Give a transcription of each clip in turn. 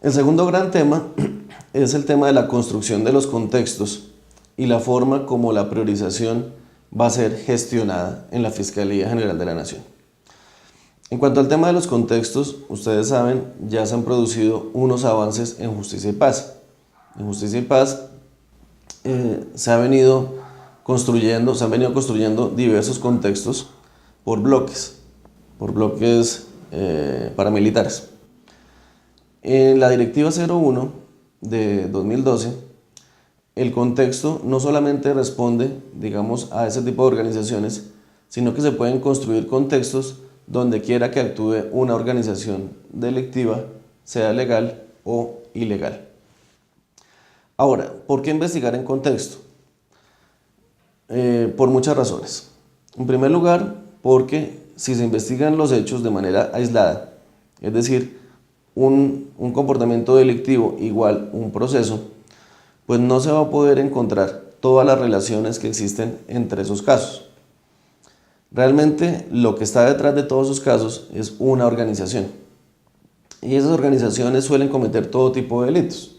El segundo gran tema es el tema de la construcción de los contextos y la forma como la priorización va a ser gestionada en la Fiscalía General de la Nación. En cuanto al tema de los contextos, ustedes saben, ya se han producido unos avances en Justicia y Paz. En Justicia y Paz se han venido construyendo diversos contextos por bloques paramilitares. En la Directiva 01 de 2012, el contexto no solamente responde, digamos, a ese tipo de organizaciones, sino que se pueden construir contextos donde quiera que actúe una organización delictiva, sea legal o ilegal. Ahora, ¿por qué investigar en contexto? Por muchas razones. En primer lugar, porque si se investigan los hechos de manera aislada, es decir, un comportamiento delictivo igual un proceso, pues no se va a poder encontrar todas las relaciones que existen entre esos casos. Realmente lo que está detrás de todos esos casos es una organización. Y esas organizaciones suelen cometer todo tipo de delitos.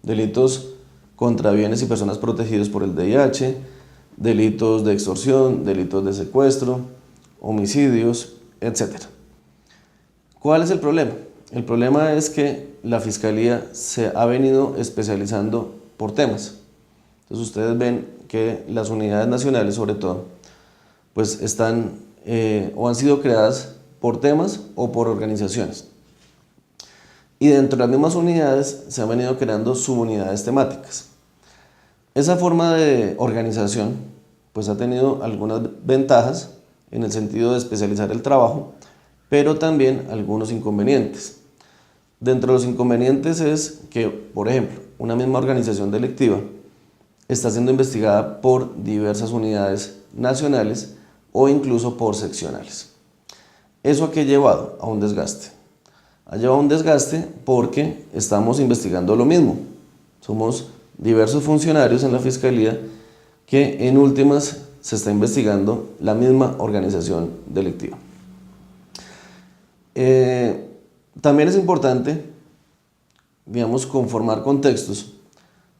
Delitos contra bienes y personas protegidos por el VIH, delitos de extorsión, delitos de secuestro, homicidios, etc. ¿Cuál es el problema? El problema es que la Fiscalía se ha venido especializando por temas. Entonces ustedes ven que las unidades nacionales, sobre todo, pues están o han sido creadas por temas o por organizaciones. Y dentro de las mismas unidades se han venido creando subunidades temáticas. Esa forma de organización pues ha tenido algunas ventajas en el sentido de especializar el trabajo, pero también algunos inconvenientes. Dentro de los inconvenientes es que, por ejemplo, una misma organización delictiva está siendo investigada por diversas unidades nacionales o incluso por seccionales. ¿Eso a qué ha llevado? A un desgaste. Ha llevado a un desgaste porque estamos investigando lo mismo. Somos diversos funcionarios en la Fiscalía que en últimas se está investigando la misma organización delictiva. También es importante, digamos, conformar contextos,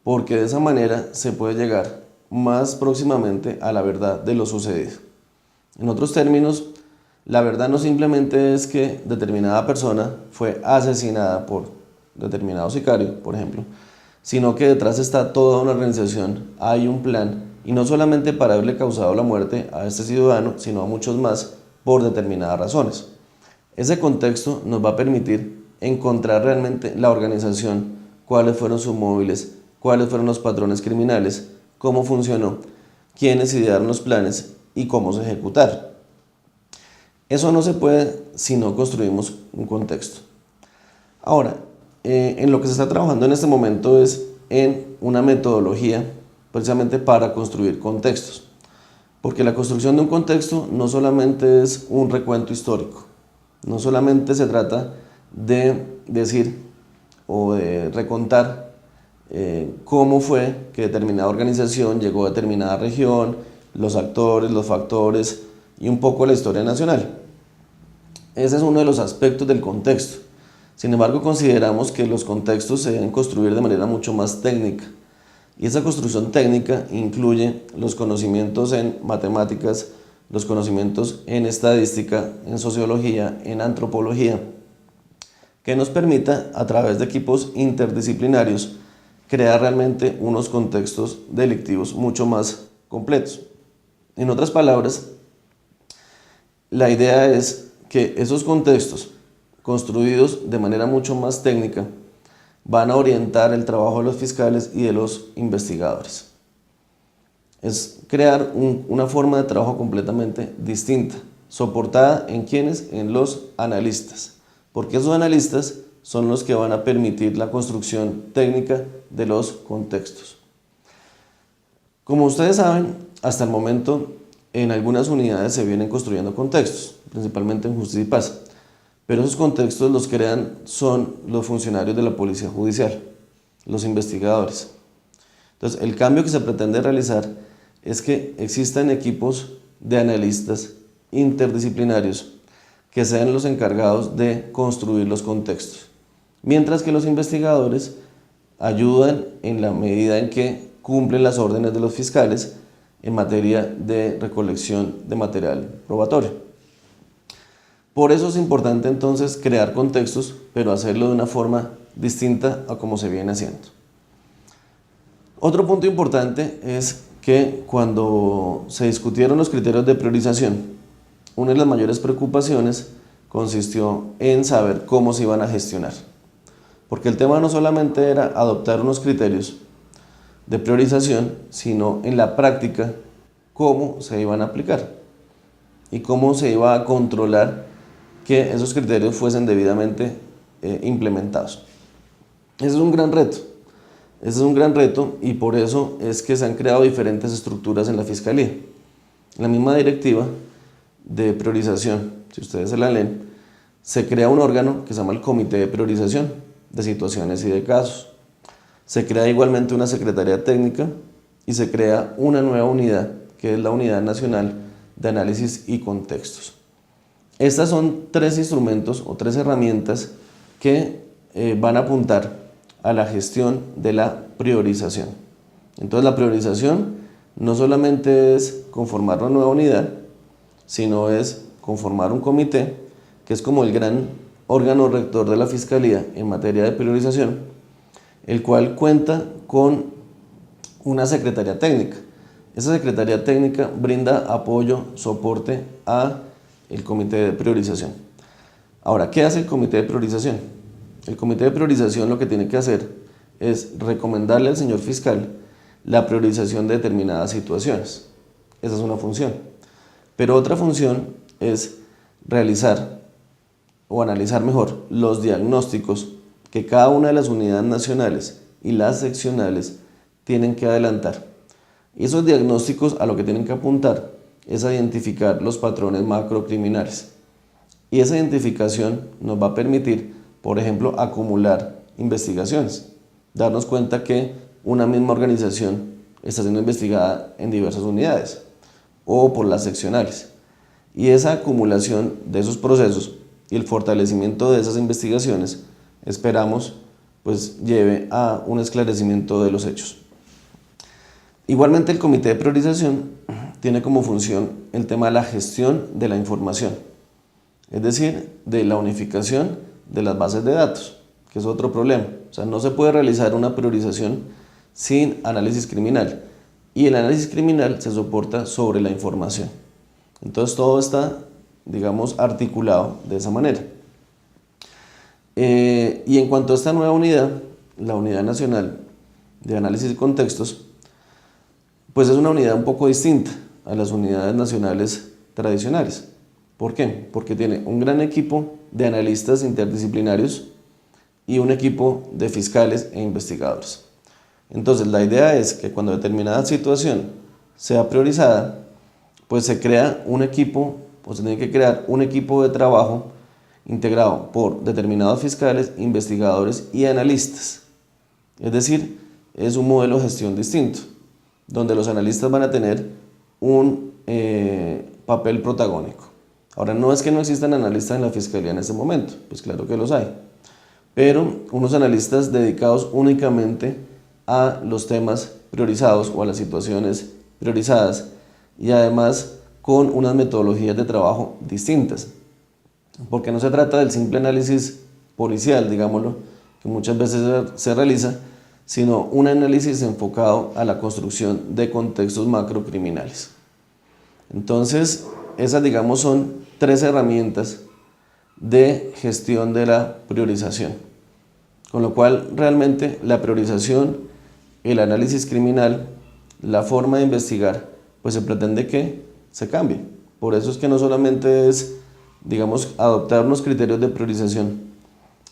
porque de esa manera se puede llegar más próximamente a la verdad de lo sucedido. En otros términos, la verdad no simplemente es que determinada persona fue asesinada por determinado sicario, por ejemplo, sino que detrás está toda una organización, hay un plan, y no solamente para haberle causado la muerte a este ciudadano, sino a muchos más por determinadas razones. Ese contexto nos va a permitir encontrar realmente la organización, cuáles fueron sus móviles, cuáles fueron los patrones criminales, cómo funcionó, quiénes idearon los planes y cómo se ejecutaron. Eso no se puede si no construimos un contexto. Ahora, en lo que se está trabajando en este momento es en una metodología precisamente para construir contextos. Porque la construcción de un contexto no solamente es un recuento histórico, no solamente se trata de decir o de recontar cómo fue que determinada organización llegó a determinada región, los actores, los factores y un poco la historia nacional. Ese es uno de los aspectos del contexto. Sin embargo, consideramos que los contextos se deben construir de manera mucho más técnica. Y esa construcción técnica incluye los conocimientos en matemáticas, los conocimientos en estadística, en sociología, en antropología, que nos permita, a través de equipos interdisciplinarios, crear realmente unos contextos delictivos mucho más completos. En otras palabras, la idea es que esos contextos construidos de manera mucho más técnica van a orientar el trabajo de los fiscales y de los investigadores. Es crear una forma de trabajo completamente distinta, soportada en ¿quiénes? En los analistas, porque esos analistas son los que van a permitir la construcción técnica de los contextos. Como ustedes saben, hasta el momento en algunas unidades se vienen construyendo contextos, principalmente en Justicia y Paz, pero esos contextos los crean son los funcionarios de la Policía Judicial, los investigadores. Entonces, el cambio que se pretende realizar es que existan equipos de analistas interdisciplinarios que sean los encargados de construir los contextos. mientras que los investigadores ayudan en la medida en que cumplen las órdenes de los fiscales en materia de recolección de material probatorio. Por eso es importante entonces crear contextos, pero hacerlo de una forma distinta a como se viene haciendo. Otro punto importante es que cuando se discutieron los criterios de priorización, una de las mayores preocupaciones consistió en saber cómo se iban a gestionar. Porque el tema no solamente era adoptar unos criterios de priorización, sino en la práctica cómo se iban a aplicar y cómo se iba a controlar que esos criterios fuesen debidamente implementados. Ese es un gran reto. Ese es un gran reto y por eso es que se han creado diferentes estructuras en la Fiscalía. La misma directiva de priorización, si ustedes se la leen, se crea un órgano que se llama el Comité de Priorización de Situaciones y de Casos. Se crea igualmente una Secretaría Técnica y se crea una nueva unidad, que es la Unidad Nacional de Análisis y Contextos. Estas son tres instrumentos o tres herramientas que van a apuntar a la gestión de la priorización. Entonces la priorización no solamente es conformar una nueva unidad, sino es conformar un comité, que es como el gran órgano rector de la Fiscalía en materia de priorización, el cual cuenta con una secretaría técnica. Esa secretaría técnica brinda apoyo, soporte a el comité de priorización. Ahora, ¿qué hace el comité de priorización? El comité de priorización lo que tiene que hacer es recomendarle al señor fiscal la priorización de determinadas situaciones. Esa es una función. Pero otra función es realizar o analizar mejor los diagnósticos que cada una de las unidades nacionales y las seccionales tienen que adelantar. Y esos diagnósticos a lo que tienen que apuntar es a identificar los patrones macrocriminales. Y esa identificación nos va a permitir, por ejemplo, acumular investigaciones, darnos cuenta que una misma organización está siendo investigada en diversas unidades o por las seccionales. Y esa acumulación de esos procesos y el fortalecimiento de esas investigaciones esperamos pues lleve a un esclarecimiento de los hechos. Igualmente el comité de priorización tiene como función el tema de la gestión de la información, es decir, de la unificación de las bases de datos, que es otro problema. O sea, no se puede realizar una priorización sin análisis criminal y el análisis criminal se soporta sobre la información. Entonces todo está, digamos, articulado de esa manera. Y en cuanto a esta nueva unidad, la Unidad Nacional de Análisis y Contextos, pues es una unidad un poco distinta a las unidades nacionales tradicionales. ¿Por qué? Porque tiene un gran equipo de analistas interdisciplinarios y un equipo de fiscales e investigadores. Entonces la idea es que cuando determinada situación sea priorizada, pues se crea un equipo, o se tiene que crear un equipo de trabajo integrado por determinados fiscales, investigadores y analistas. Es decir, es un modelo de gestión distinto, donde los analistas van a tener un papel protagónico. Ahora, no es que no existan analistas en la Fiscalía en este momento, pues claro que los hay, pero unos analistas dedicados únicamente a los temas priorizados o a las situaciones priorizadas y además con unas metodologías de trabajo distintas, porque no se trata del simple análisis policial, digámoslo, que muchas veces se realiza, sino un análisis enfocado a la construcción de contextos macrocriminales. Entonces, esas, digamos, son tres herramientas de gestión de la priorización, con lo cual realmente la priorización, el análisis criminal, la forma de investigar, pues se pretende que se cambie. Por eso es que no solamente es, digamos, adoptar unos criterios de priorización,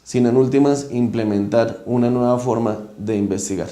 sino en últimas implementar una nueva forma de investigar.